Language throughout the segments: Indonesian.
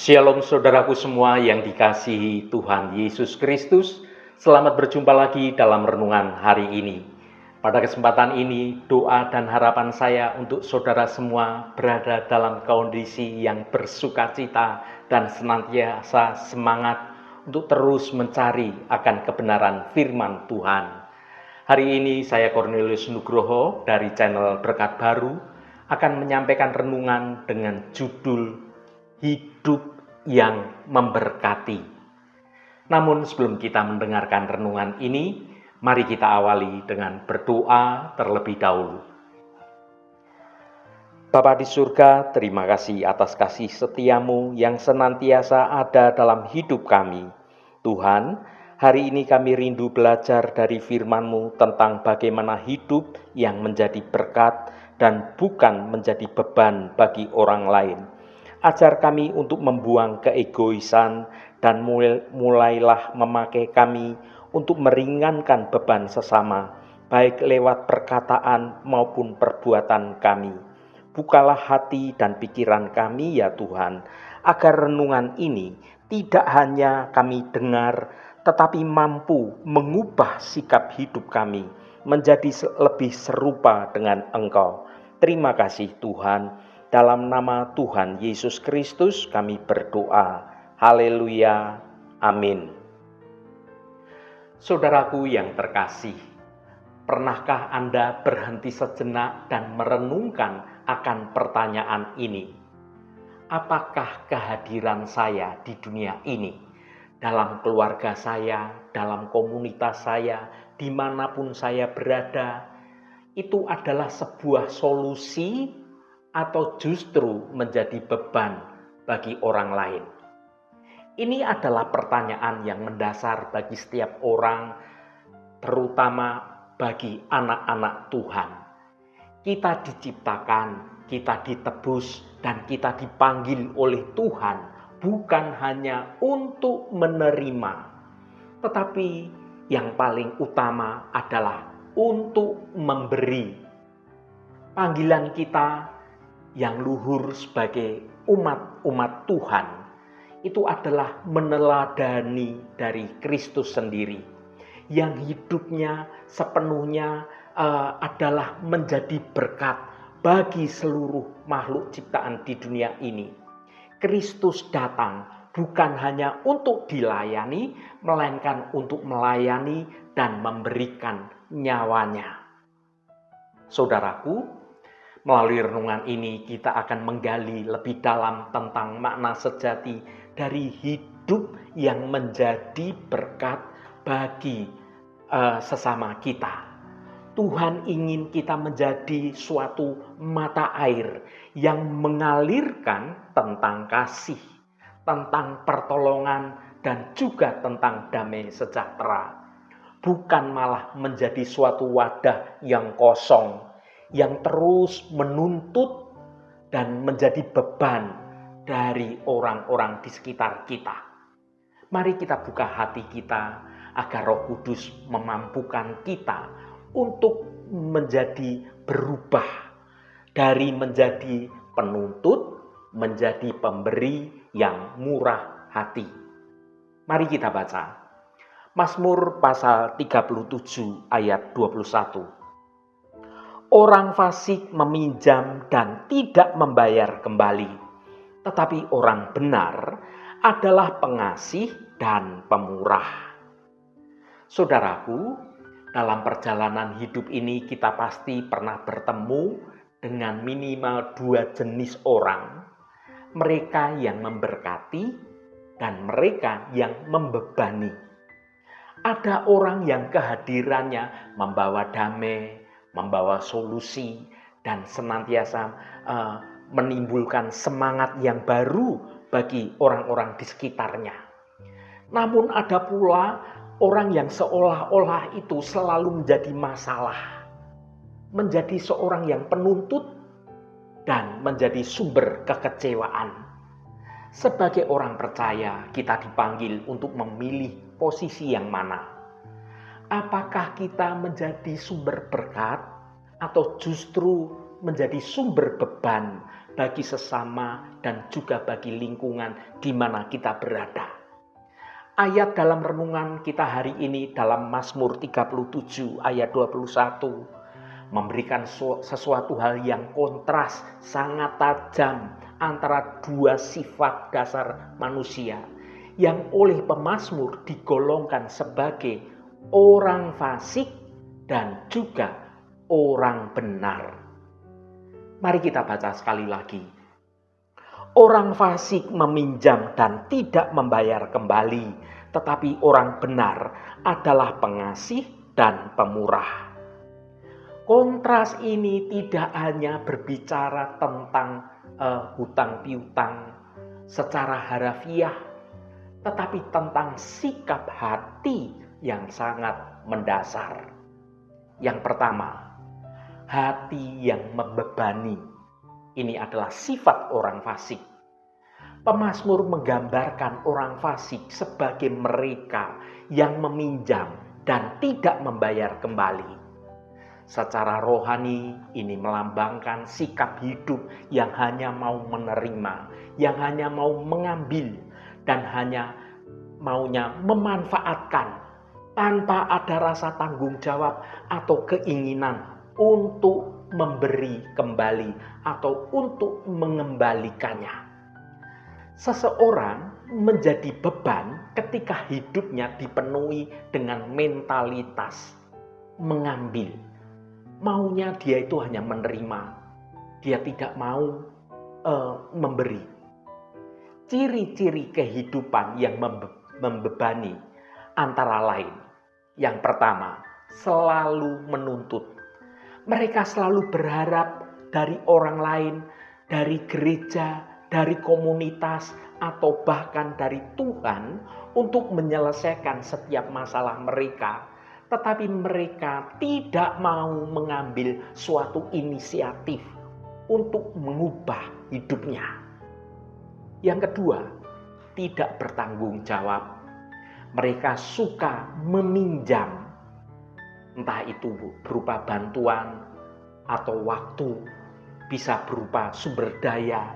Shalom saudaraku semua yang dikasihi Tuhan Yesus Kristus. Selamat berjumpa lagi dalam renungan hari ini. Pada kesempatan ini, doa dan harapan saya untuk saudara semua berada dalam kondisi yang bersukacita dan senantiasa semangat untuk terus mencari akan kebenaran firman Tuhan. Hari ini saya Cornelius Nugroho dari channel Berkat Baru akan menyampaikan renungan dengan judul Hidup yang Memberkati. Namun sebelum kita mendengarkan renungan ini, mari kita awali dengan berdoa terlebih dahulu. Bapa di surga, terima kasih atas kasih setiamu yang senantiasa ada dalam hidup kami. Tuhan, hari ini kami rindu belajar dari firman-Mu tentang bagaimana hidup yang menjadi berkat dan bukan menjadi beban bagi orang lain. Ajar kami untuk membuang keegoisan dan mulailah memakai kami untuk meringankan beban sesama, baik lewat perkataan maupun perbuatan kami. Bukalah hati dan pikiran kami ya Tuhan, agar renungan ini tidak hanya kami dengar, tetapi mampu mengubah sikap hidup kami menjadi lebih serupa dengan Engkau. Terima kasih Tuhan. Dalam nama Tuhan Yesus Kristus kami berdoa. Haleluya. Amin. Saudaraku yang terkasih, pernahkah Anda berhenti sejenak dan merenungkan akan pertanyaan ini? Apakah kehadiran saya di dunia ini, dalam keluarga saya, dalam komunitas saya, dimanapun saya berada, itu adalah sebuah solusi atau justru menjadi beban bagi orang lain? Ini adalah pertanyaan yang mendasar bagi setiap orang, terutama bagi anak-anak Tuhan. Kita diciptakan, kita ditebus, dan kita dipanggil oleh Tuhan bukan hanya untuk menerima, tetapi yang paling utama adalah untuk memberi. Panggilan kita yang luhur sebagai umat Tuhan itu adalah meneladani dari Kristus sendiri, yang hidupnya sepenuhnya adalah menjadi berkat bagi seluruh makhluk ciptaan di dunia ini. Kristus datang bukan hanya untuk dilayani, melainkan untuk melayani dan memberikan nyawanya. Saudaraku, melalui renungan ini kita akan menggali lebih dalam tentang makna sejati dari hidup yang menjadi berkat bagi sesama kita. Tuhan ingin kita menjadi suatu mata air yang mengalirkan tentang kasih, tentang pertolongan, dan juga tentang damai sejahtera. Bukan malah menjadi suatu wadah yang kosong, yang terus menuntut dan menjadi beban dari orang-orang di sekitar kita. Mari kita buka hati kita agar Roh Kudus memampukan kita untuk menjadi berubah dari menjadi penuntut menjadi pemberi yang murah hati. Mari kita baca Mazmur pasal 37 ayat 21. Orang fasik meminjam dan tidak membayar kembali, tetapi orang benar adalah pengasih dan pemurah. Saudaraku, dalam perjalanan hidup ini kita pasti pernah bertemu dengan minimal 2 jenis orang, mereka yang memberkati dan mereka yang membebani. Ada orang yang kehadirannya membawa damai, membawa solusi, dan senantiasa menimbulkan semangat yang baru bagi orang-orang di sekitarnya. Namun ada pula orang yang seolah-olah itu selalu menjadi masalah, menjadi seorang yang penuntut dan menjadi sumber kekecewaan. Sebagai orang percaya, kita dipanggil untuk memilih posisi yang mana. Apakah kita menjadi sumber berkat atau justru menjadi sumber beban bagi sesama dan juga bagi lingkungan di mana kita berada. Ayat dalam renungan kita hari ini dalam Mazmur 37 ayat 21 memberikan sesuatu hal yang kontras, sangat tajam antara dua sifat dasar manusia yang oleh pemazmur digolongkan sebagai orang fasik dan juga orang benar. Mari kita baca sekali lagi. Orang fasik meminjam dan tidak membayar kembali, tetapi orang benar adalah pengasih dan pemurah. Kontras ini tidak hanya berbicara tentang hutang piutang secara harafiah, tetapi tentang sikap hati yang sangat mendasar. Yang pertama, hati yang membebani. Ini adalah sifat orang fasik. Pemazmur menggambarkan orang fasik sebagai mereka yang meminjam dan tidak membayar kembali. Secara rohani ini melambangkan sikap hidup yang hanya mau menerima, yang hanya mau mengambil, dan hanya maunya memanfaatkan tanpa ada rasa tanggung jawab atau keinginan untuk memberi kembali atau untuk mengembalikannya. Seseorang menjadi beban ketika hidupnya dipenuhi dengan mentalitas mengambil. Maunya dia itu hanya menerima, dia tidak mau memberi. Ciri-ciri kehidupan yang membebani antara lain. Yang pertama, selalu menuntut. Mereka selalu berharap dari orang lain, dari gereja, dari komunitas, atau bahkan dari Tuhan untuk menyelesaikan setiap masalah mereka. Tetapi mereka tidak mau mengambil suatu inisiatif untuk mengubah hidupnya. Yang kedua, tidak bertanggung jawab. Mereka suka meminjam, entah itu berupa bantuan atau waktu, bisa berupa sumber daya,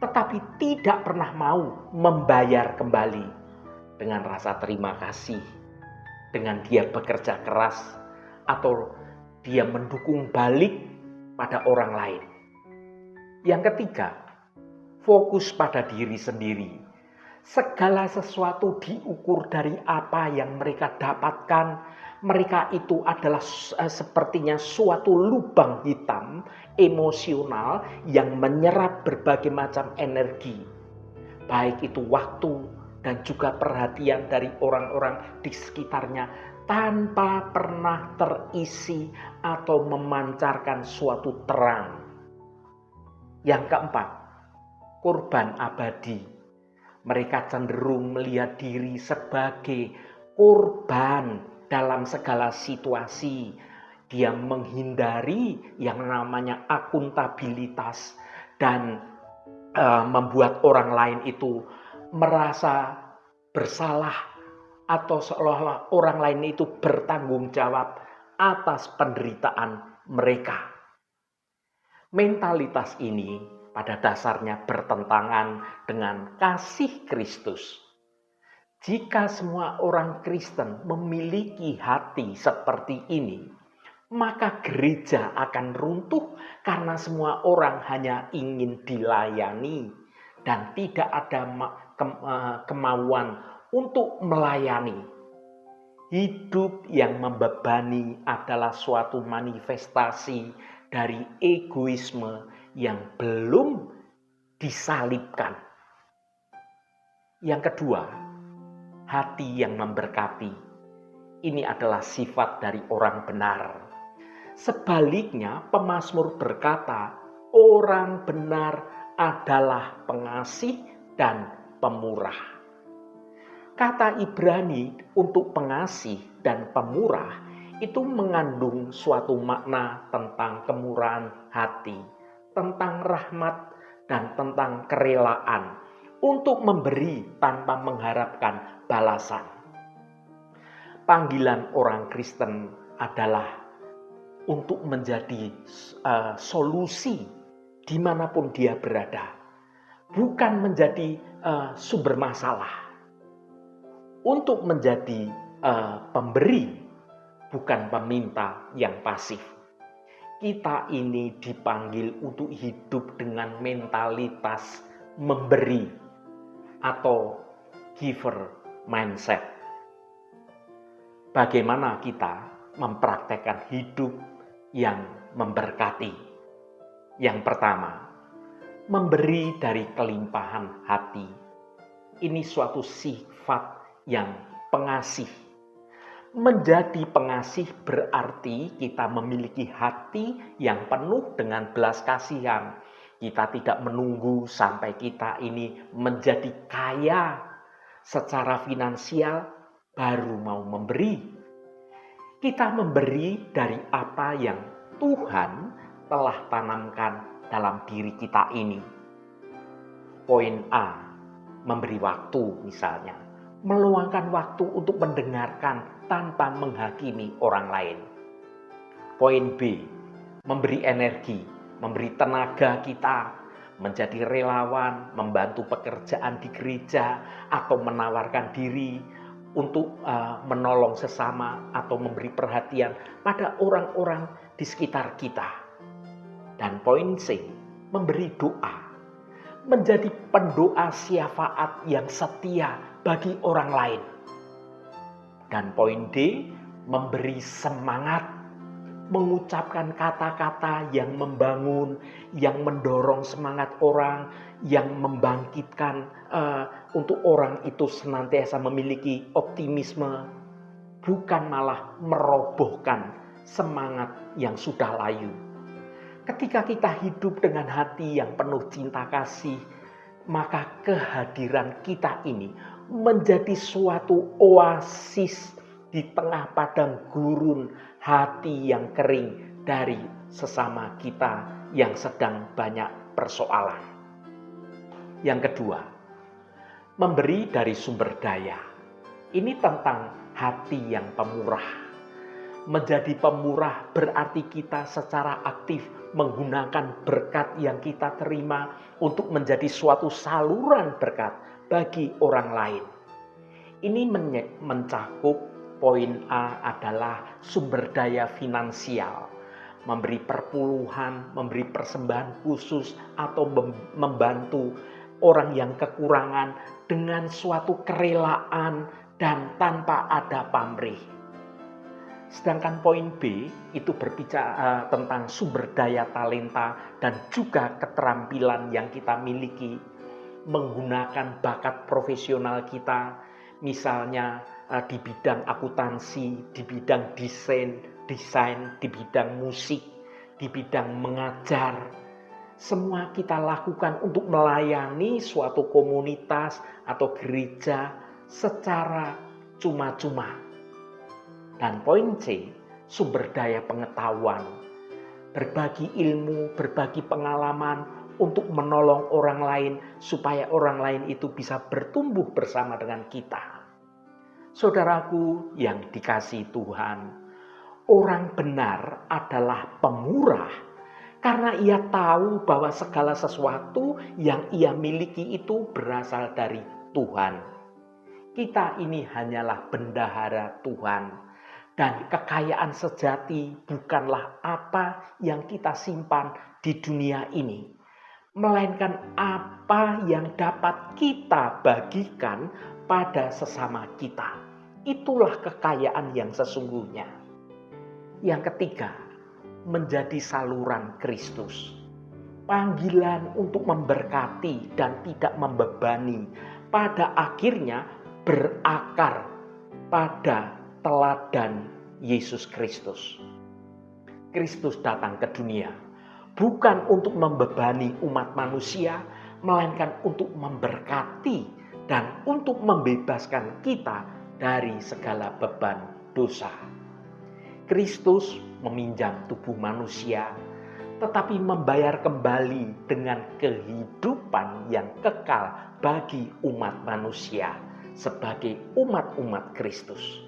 tetapi tidak pernah mau membayar kembali dengan rasa terima kasih. Dengan dia bekerja keras atau dia mendukung balik pada orang lain. Yang ketiga, fokus pada diri sendiri. Segala sesuatu diukur dari apa yang mereka dapatkan. Mereka itu adalah sepertinya suatu lubang hitam emosional yang menyerap berbagai macam energi. Baik itu waktu dan juga perhatian dari orang-orang di sekitarnya tanpa pernah terisi atau memancarkan suatu terang. Yang keempat, korban abadi. Mereka cenderung melihat diri sebagai korban dalam segala situasi. Dia menghindari yang namanya akuntabilitas dan membuat orang lain itu merasa bersalah atau seolah-olah orang lain itu bertanggung jawab atas penderitaan mereka. Mentalitas ini pada dasarnya bertentangan dengan kasih Kristus. Jika semua orang Kristen memiliki hati seperti ini, maka gereja akan runtuh karena semua orang hanya ingin dilayani dan tidak ada kemauan untuk melayani. Hidup yang membebani adalah suatu manifestasi dari egoisme yang belum disalibkan. Yang kedua, hati yang memberkati. Ini adalah sifat dari orang benar. Sebaliknya, pemazmur berkata, orang benar adalah pengasih dan pemurah. Kata Ibrani untuk pengasih dan pemurah itu mengandung suatu makna tentang kemurahan hati, tentang rahmat, dan tentang kerelaan untuk memberi tanpa mengharapkan balasan. Panggilan orang Kristen adalah untuk menjadi solusi dimanapun dia berada. Bukan menjadi sumber masalah. Untuk menjadi pemberi, bukan peminta yang pasif. Kita ini dipanggil untuk hidup dengan mentalitas memberi atau giver mindset. Bagaimana kita mempraktekkan hidup yang memberkati? Yang pertama, memberi dari kelimpahan hati. Ini suatu sifat yang pengasih. Menjadi pengasih berarti kita memiliki hati yang penuh dengan belas kasihan. Kita tidak menunggu sampai kita ini menjadi kaya secara finansial baru mau memberi. Kita memberi dari apa yang Tuhan telah tanamkan dalam diri kita ini. Poin A, memberi waktu misalnya. Meluangkan waktu untuk mendengarkan tanpa menghakimi orang lain. Poin B, memberi energi, memberi tenaga kita, menjadi relawan, membantu pekerjaan di gereja, atau menawarkan diri untuk menolong sesama atau memberi perhatian pada orang-orang di sekitar kita. Dan poin C, memberi doa, menjadi pendoa syafaat yang setia bagi orang lain. Dan poin D, memberi semangat, mengucapkan kata-kata yang membangun, yang mendorong semangat orang, yang membangkitkan untuk orang itu senantiasa memiliki optimisme, bukan malah merobohkan semangat yang sudah layu. Ketika kita hidup dengan hati yang penuh cinta kasih, maka kehadiran kita ini menjadi suatu oasis di tengah padang gurun hati yang kering dari sesama kita yang sedang banyak persoalan. Yang kedua, memberi dari sumber daya. Ini tentang hati yang pemurah. Menjadi pemurah berarti kita secara aktif menggunakan berkat yang kita terima untuk menjadi suatu saluran berkat bagi orang lain. Ini mencakup poin A adalah sumber daya finansial. Memberi perpuluhan, memberi persembahan khusus atau membantu orang yang kekurangan dengan suatu kerelaan dan tanpa ada pamrih. Sedangkan poin B itu berbicara tentang sumber daya talenta dan juga keterampilan yang kita miliki. Menggunakan bakat profesional kita, misalnya di bidang akuntansi, di bidang desain, di bidang musik, di bidang mengajar. Semua kita lakukan untuk melayani suatu komunitas atau gereja secara cuma-cuma. Dan poin C, sumber daya pengetahuan. Berbagi ilmu, berbagi pengalaman untuk menolong orang lain supaya orang lain itu bisa bertumbuh bersama dengan kita. Saudaraku yang dikasihi Tuhan, orang benar adalah pemurah karena ia tahu bahwa segala sesuatu yang ia miliki itu berasal dari Tuhan. Kita ini hanyalah bendahara Tuhan. Dan kekayaan sejati bukanlah apa yang kita simpan di dunia ini, melainkan apa yang dapat kita bagikan pada sesama kita. Itulah kekayaan yang sesungguhnya. Yang ketiga, menjadi saluran Kristus. Panggilan untuk memberkati dan tidak membebani pada akhirnya berakar pada teladan Yesus Kristus. Kristus datang ke dunia bukan untuk membebani umat manusia, melainkan untuk memberkati dan untuk membebaskan kita dari segala beban dosa. Kristus meminjam tubuh manusia, tetapi membayar kembali dengan kehidupan yang kekal bagi umat manusia sebagai umat-umat Kristus.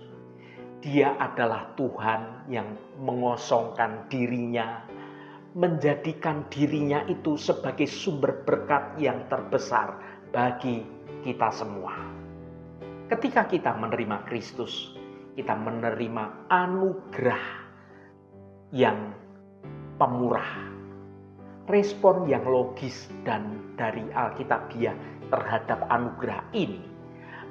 Dia adalah Tuhan yang mengosongkan dirinya, menjadikan dirinya itu sebagai sumber berkat yang terbesar bagi kita semua. Ketika kita menerima Kristus, kita menerima anugerah yang pemurah. Respon yang logis dan dari Alkitabiah terhadap anugerah ini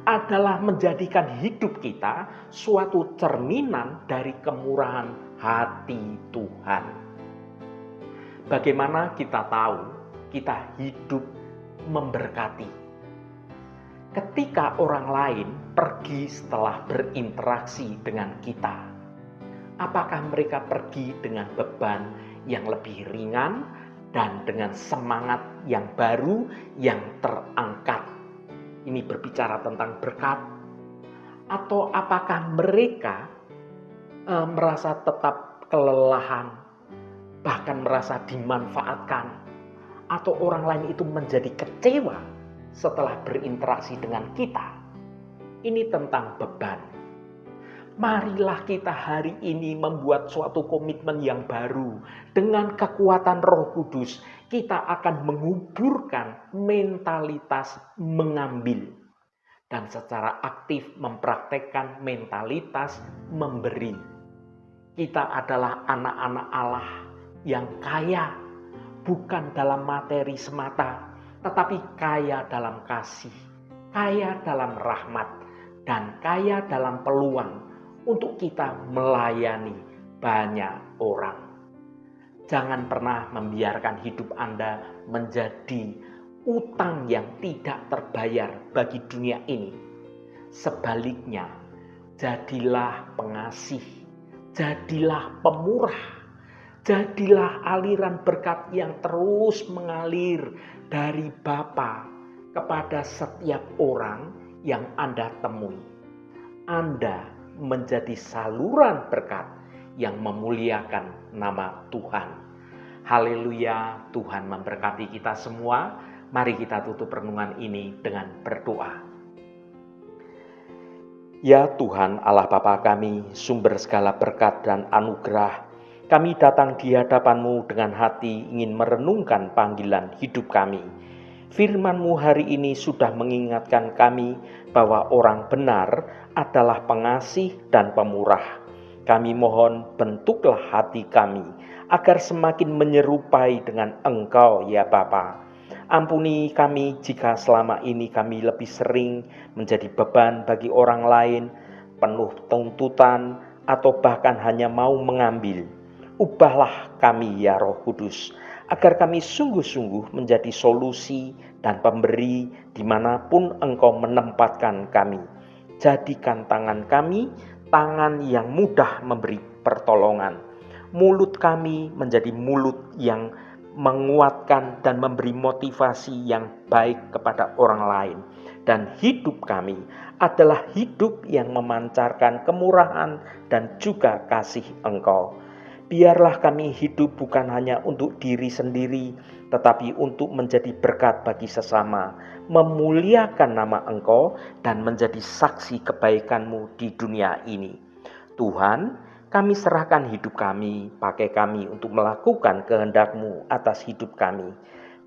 adalah menjadikan hidup kita suatu cerminan dari kemurahan hati Tuhan. Bagaimana kita tahu kita hidup memberkati? Ketika orang lain pergi setelah berinteraksi dengan kita, apakah mereka pergi dengan beban yang lebih ringan dan dengan semangat yang baru yang terangkat? Ini berbicara tentang berkat. Atau apakah mereka merasa tetap kelelahan, bahkan merasa dimanfaatkan, atau orang lain itu menjadi kecewa setelah berinteraksi dengan kita? Ini tentang beban. Marilah kita hari ini membuat suatu komitmen yang baru. Dengan kekuatan Roh Kudus, kita akan menguburkan mentalitas mengambil dan secara aktif mempraktekkan mentalitas memberi. Kita adalah anak-anak Allah yang kaya, bukan dalam materi semata, tetapi kaya dalam kasih, kaya dalam rahmat, dan kaya dalam peluang untuk kita melayani banyak orang. Jangan pernah membiarkan hidup Anda menjadi utang yang tidak terbayar bagi dunia ini. Sebaliknya, jadilah pengasih, jadilah pemurah, jadilah aliran berkat yang terus mengalir dari Bapa kepada setiap orang yang Anda temui. Anda menjadi saluran berkat yang memuliakan nama Tuhan. Haleluya, Tuhan memberkati kita semua. Mari kita tutup renungan ini dengan berdoa. Ya Tuhan Allah Bapa kami, sumber segala berkat dan anugerah, kami datang di hadapan-Mu dengan hati ingin merenungkan panggilan hidup kami. Firman-Mu hari ini sudah mengingatkan kami bahwa orang benar adalah pengasih dan pemurah. Kami mohon bentuklah hati kami agar semakin menyerupai dengan Engkau ya Bapa. Ampuni kami jika selama ini kami lebih sering menjadi beban bagi orang lain, penuh tuntutan atau bahkan hanya mau mengambil. Ubahlah kami ya Roh Kudus, agar kami sungguh-sungguh menjadi solusi dan pemberi dimanapun Engkau menempatkan kami. Jadikan tangan kami tangan yang mudah memberi pertolongan. Mulut kami menjadi mulut yang menguatkan dan memberi motivasi yang baik kepada orang lain. Dan hidup kami adalah hidup yang memancarkan kemurahan dan juga kasih Engkau. Biarlah kami hidup bukan hanya untuk diri sendiri, tetapi untuk menjadi berkat bagi sesama, memuliakan nama Engkau, dan menjadi saksi kebaikan-Mu di dunia ini. Tuhan, kami serahkan hidup kami, pakai kami untuk melakukan kehendak-Mu atas hidup kami.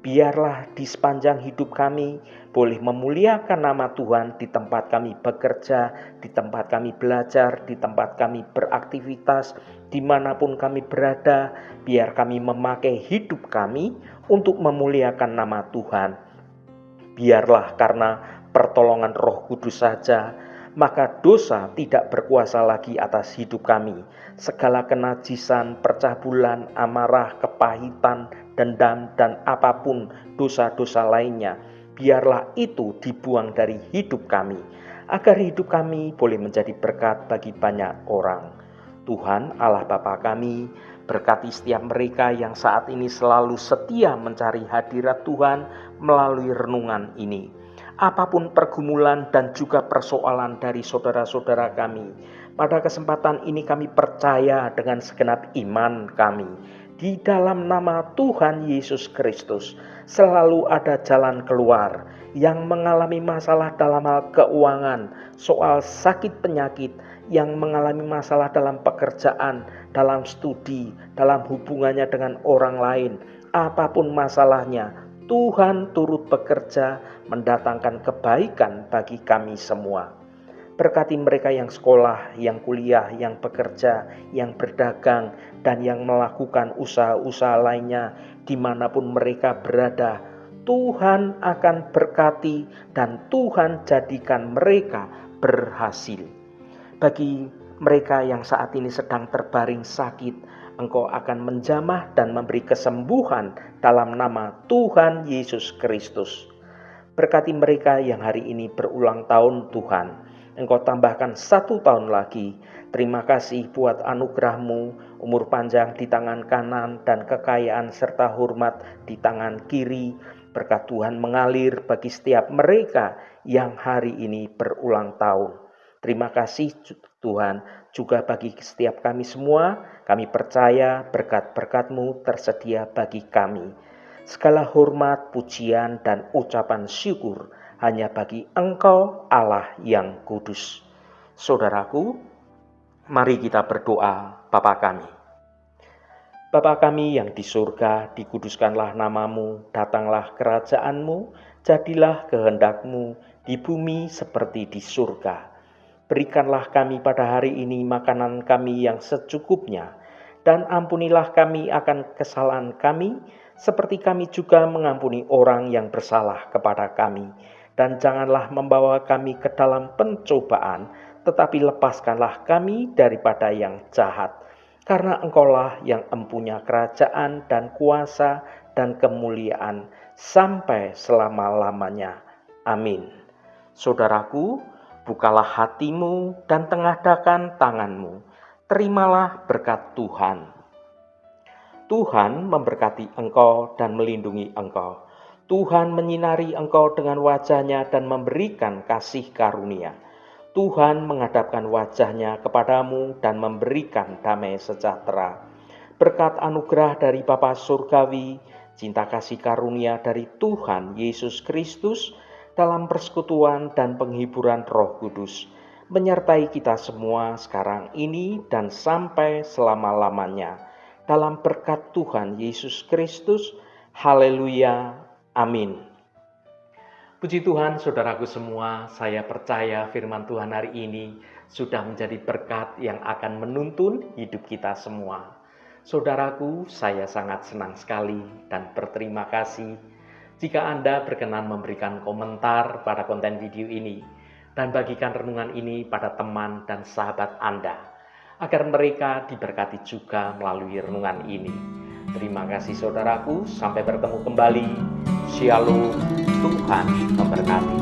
Biarlah di sepanjang hidup kami boleh memuliakan nama Tuhan di tempat kami bekerja, di tempat kami belajar, di tempat kami beraktivitas, dimanapun kami berada. Biar kami memakai hidup kami untuk memuliakan nama Tuhan. Biarlah karena pertolongan Roh Kudus saja, maka dosa tidak berkuasa lagi atas hidup kami. Segala kenajisan, percabulan, amarah, kepahitan, dendam, dan apapun dosa-dosa lainnya, biarlah itu dibuang dari hidup kami, agar hidup kami boleh menjadi berkat bagi banyak orang. Tuhan Allah Bapa kami, berkati setiap mereka yang saat ini selalu setia mencari hadirat Tuhan melalui renungan ini. Apapun pergumulan dan juga persoalan dari saudara-saudara kami, pada kesempatan ini kami percaya dengan segenap iman kami, di dalam nama Tuhan Yesus Kristus selalu ada jalan keluar. Yang mengalami masalah dalam hal keuangan, soal sakit penyakit, yang mengalami masalah dalam pekerjaan, dalam studi, dalam hubungannya dengan orang lain, apapun masalahnya, Tuhan turut bekerja mendatangkan kebaikan bagi kami semua. Berkati mereka yang sekolah, yang kuliah, yang bekerja, yang berdagang, dan yang melakukan usaha-usaha lainnya dimanapun mereka berada. Tuhan akan berkati dan Tuhan jadikan mereka berhasil. Bagi mereka yang saat ini sedang terbaring sakit, Engkau akan menjamah dan memberi kesembuhan dalam nama Tuhan Yesus Kristus. Berkati mereka yang hari ini berulang tahun Tuhan. Engkau tambahkan 1 tahun lagi. Terima kasih buat anugerah-Mu, umur panjang di tangan kanan dan kekayaan serta hormat di tangan kiri. Berkat Tuhan mengalir bagi setiap mereka yang hari ini berulang tahun. Terima kasih Tuhan juga bagi setiap kami semua. Kami percaya berkat-berkat-Mu tersedia bagi kami. Segala hormat, pujian, dan ucapan syukur hanya bagi Engkau Allah yang kudus. Saudaraku, mari kita berdoa. Bapa kami. Bapa kami yang di surga, dikuduskanlah nama-Mu, datanglah kerajaan-Mu, jadilah kehendak-Mu di bumi seperti di surga. Berikanlah kami pada hari ini makanan kami yang secukupnya, dan ampunilah kami akan kesalahan kami, seperti kami juga mengampuni orang yang bersalah kepada kami. Dan janganlah membawa kami ke dalam pencobaan, tetapi lepaskanlah kami daripada yang jahat. Karena Engkaulah yang empunya kerajaan dan kuasa dan kemuliaan sampai selama-lamanya. Amin. Saudaraku, bukalah hatimu dan tengadahkan tanganmu. Terimalah berkat Tuhan. Tuhan memberkati engkau dan melindungi engkau. Tuhan menyinari engkau dengan wajah-Nya dan memberikan kasih karunia. Tuhan menghadapkan wajah-Nya kepadamu dan memberikan damai sejahtera. Berkat anugerah dari Bapa Surgawi, cinta kasih karunia dari Tuhan Yesus Kristus, dalam persekutuan dan penghiburan Roh Kudus, menyertai kita semua sekarang ini dan sampai selama-lamanya. Dalam berkat Tuhan Yesus Kristus, haleluya, amin. Puji Tuhan, saudaraku semua, saya percaya firman Tuhan hari ini sudah menjadi berkat yang akan menuntun hidup kita semua. Saudaraku, saya sangat senang sekali dan berterima kasih jika Anda berkenan memberikan komentar pada konten video ini dan bagikan renungan ini pada teman dan sahabat Anda, agar mereka diberkati juga melalui renungan ini. Terima kasih saudaraku, sampai bertemu kembali. Shalom, Tuhan memberkati.